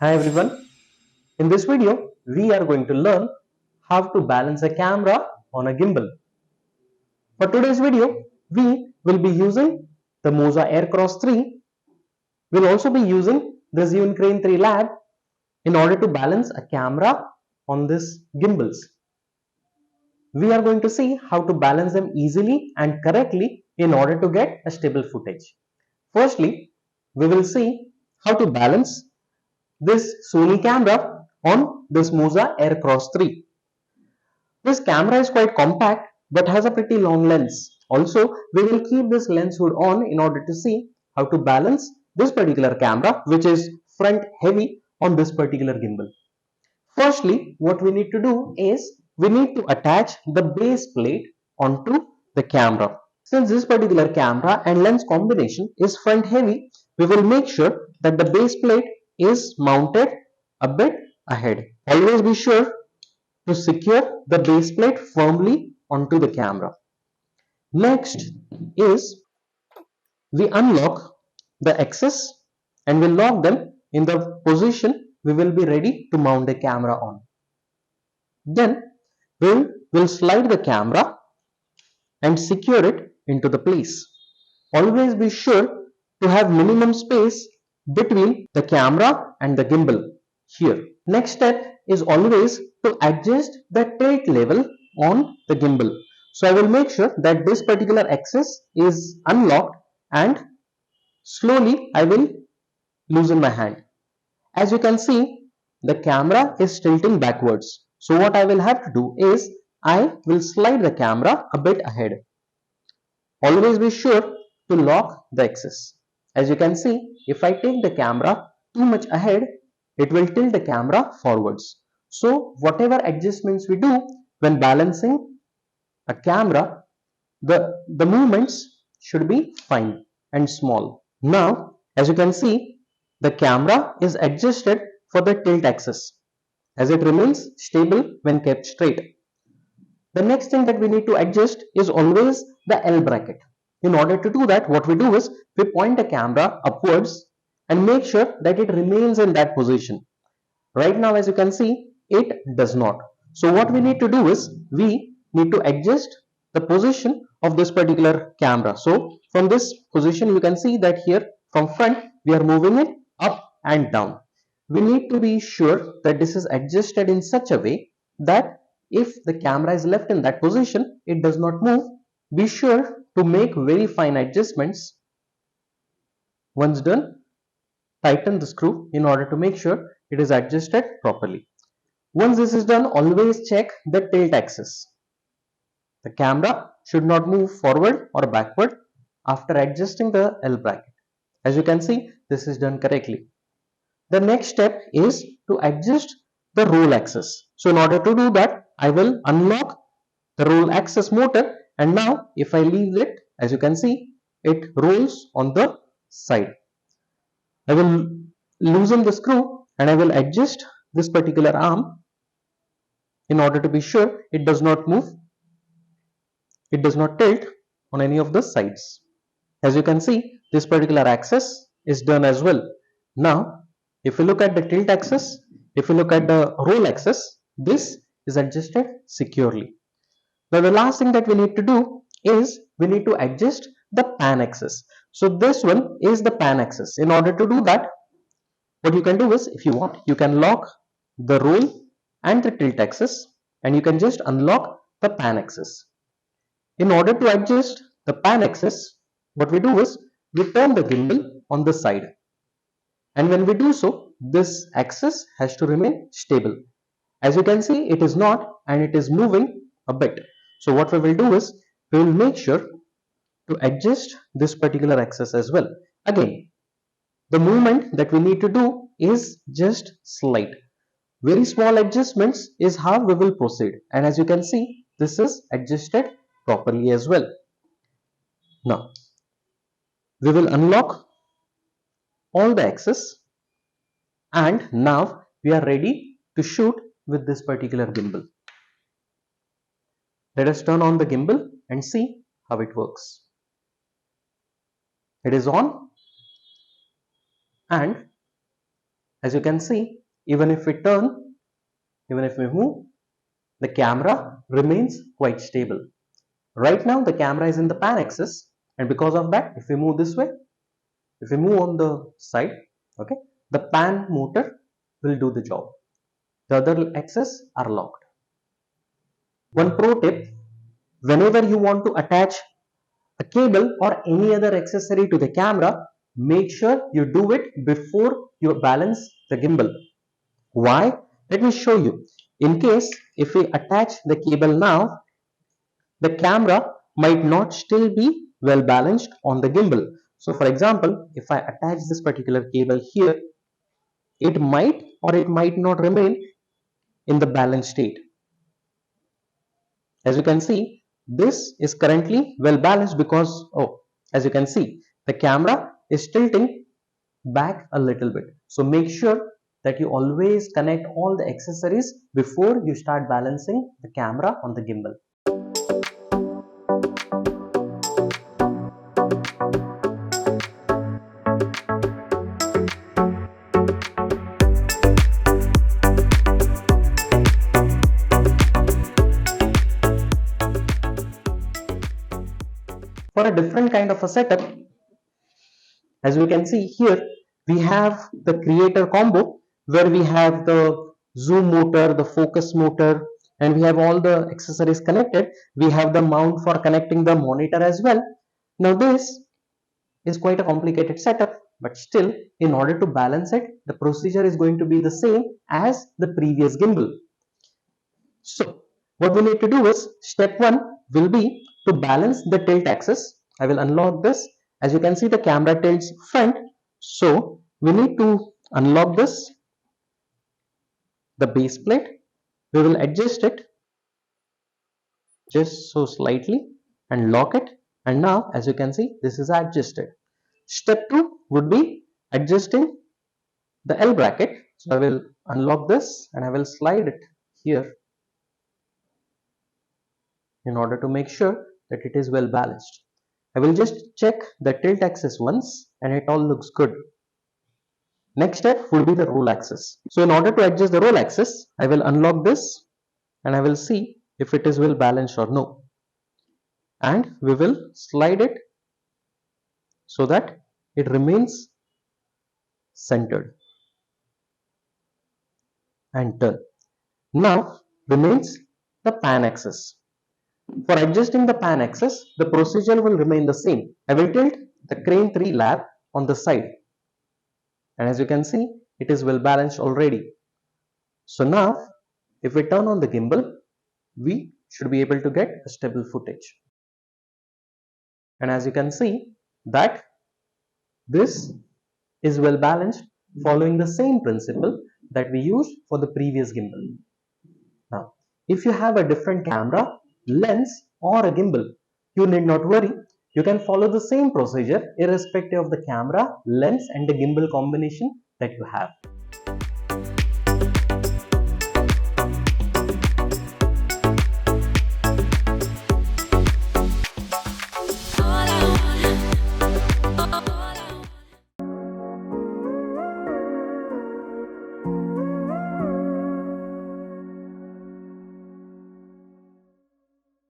Hi everyone. In this video, we are going to learn how to balance a camera on a gimbal. For today's video, we will be using the Moza Aircross 3. We'll also be using the Zhiyun Crane 3 Lab in order to balance a camera on this gimbals. We are going to see how to balance them easily and correctly in order to get a stable footage. Firstly, we will see how to balance this Sony camera on this Moza Aircross 3. This camera is quite compact but has a pretty long lens. Also, we will keep this lens hood on in order to see how to balance this particular camera, which is front heavy on this particular gimbal. Firstly, what we need to do is we need to attach the base plate onto the camera. Since this particular camera and lens combination is front heavy, we will make sure that the base plate is mounted a bit ahead. Always be sure to secure the base plate firmly onto the camera. Next is we unlock the axis and we lock them in the position we will be ready to mount the camera on. Then we'll slide the camera and secure it into the place. Always be sure to have minimum space between the camera and the gimbal here. Next step is always to adjust the tilt level on the gimbal. So I will make sure that this particular axis is unlocked and slowly I will loosen my hand. As you can see, the camera is tilting backwards. So what I will have to do is I will slide the camera a bit ahead. Always be sure to lock the axis. As you can see, if I take the camera too much ahead, it will tilt the camera forwards. So whatever adjustments we do when balancing a camera, the movements should be fine and small. Now, as you can see, the camera is adjusted for the tilt axis as it remains stable when kept straight. The next thing that we need to adjust is always the L bracket. In order to do that, what we do is we point the camera upwards and make sure that it remains in that position. Right now, as you can see, it does not. So what we need to do is we need to adjust the position of this particular camera. So from this position, you can see that here from front, we are moving it up and down. We need to be sure that this is adjusted in such a way that if the camera is left in that position, it does not move. Be sure to make very fine adjustments. Once done, tighten the screw in order to make sure it is adjusted properly. Once this is done, always check the tilt axis. The camera should not move forward or backward after adjusting the L bracket. As you can see, this is done correctly. The next step is to adjust the roll axis. So in order to do that, I will unlock the roll axis motor, and now if I leave it, as you can see, it rolls on the side. I will loosen the screw and I will adjust this particular arm in order to be sure it does not move, it does not tilt on any of the sides. As you can see, this particular axis is done as well. Now, if you look at the tilt axis, if you look at the roll axis, this is adjusted securely. Now, the last thing that we need to do is we need to adjust the pan axis. So this one is the pan axis. In order to do that, what you can do is, if you want, you can lock the roll and the tilt axis, and you can just unlock the pan axis. In order to adjust the pan axis, what we do is we turn the gimbal on the side, and when we do so, this axis has to remain stable. As you can see, it is not, and it is moving a bit. So what we will do is we will make sure to adjust this particular axis as well. Again, the movement that we need to do is just slight. Very small adjustments is how we will proceed, and as you can see, this is adjusted properly as well. Now we will unlock all the axes, and now we are ready to shoot with this particular gimbal. Let us turn on the gimbal and see how it works. It is on, and As you can see, even if we move, the camera remains quite stable. Right now the camera is in the pan axis, and because of that, if we move this way, if we move on the side, okay, the pan motor will do the job. The other axes are locked. One pro tip: whenever you want to attach a cable or any other accessory to the camera, make sure you do it before you balance the gimbal. Why? Let me show you. In case if we attach the cable now, the camera might not still be well balanced on the gimbal. So for example, if I attach this particular cable here, it might or it might not remain in the balanced state. As you can see, this is currently well balanced because, as you can see, the camera is tilting back a little bit. So make sure that you always connect all the accessories before you start balancing the camera on the gimbal. For a different kind of a setup, as we can see here, we have the creator combo where we have the zoom motor, the focus motor, and we have all the accessories connected. We have the mount for connecting the monitor as well. Now this is quite a complicated setup, but still, in order to balance it, the procedure is going to be the same as the previous gimbal. So what we need to do is, step 1 will be to balance the tilt axis. I will unlock this. As you can see, the camera tilts front, so we need to unlock this, the base plate. We will adjust it just so slightly and lock it, and now as you can see, this is adjusted. Step 2 would be adjusting the L bracket. So I will unlock this and I will slide it here in order to make sure that it is well balanced. I will just check the tilt axis once and it all looks good. Next step would be the roll axis. So in order to adjust the roll axis, I will unlock this and I will see if it is well balanced or no. And we will slide it so that it remains centered and turn. Now remains the pan axis. For adjusting the pan axis, the procedure will remain the same. I will tilt the crane 3 lab on the side, and as you can see, it is well balanced already. So now if we turn on the gimbal, we should be able to get a stable footage. And as you can see that this is well balanced, following the same principle that we used for the previous gimbal. Now, if you have a different camera, lens or a gimbal, you need not worry. You can follow the same procedure irrespective of the camera, lens and the gimbal combination that you have.